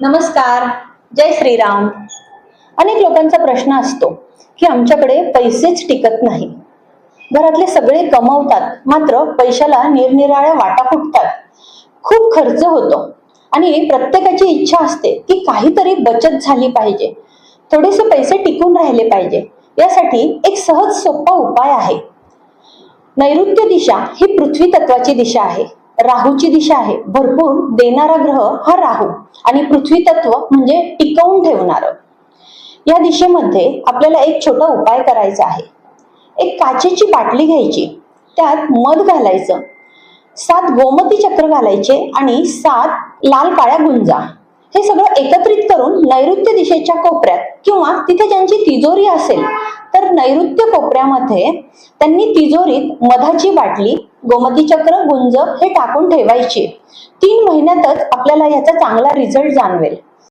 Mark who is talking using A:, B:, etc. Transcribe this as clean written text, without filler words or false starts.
A: नमस्कार. जय श्रीराम. अनेक लोकांचा प्रश्न असतो की आमच्याकडे पैसेच टिकत नाही. घरातले सगळे कमवतात, मात्र पैशाला निरनिराळ्या वाटा फुटतात. खूप खर्च होतो आणि प्रत्येकाची इच्छा असते की काहीतरी बचत झाली पाहिजे, थोडेसे पैसे टिकून राहिले पाहिजे. यासाठी एक सहज सोपा उपाय आहे. नैऋत्य दिशा ही पृथ्वी तत्वाची दिशा आहे. राहूची दिशा आहे. भरपूर देणारा ग्रह हा राहू आणि पृथ्वी तत्व म्हणजे टिकवून ठेवणार. या दिशेमध्ये आपल्याला एक छोटा उपाय करायचा आहे. एक काचेची बाटली घ्यायची, त्यात मध घालायचं, 7 गोमती चक्र घालायचे आणि 7 लाल काळ्या गुंजा. हे सगळं एकत्रित करून नैऋत्य दिशेच्या कोपऱ्यात किंवा तिथे ज्यांची तिजोरी असेल तर नैऋत्य कोपऱ्यामध्ये त्यांनी तिजोरीत मधाची बाटली, गोमती चक्र, गुंज हे टाकून ठेवायची. 3 महिन्यातच आपल्याला याचा चांगला रिझल्ट जाणवेल.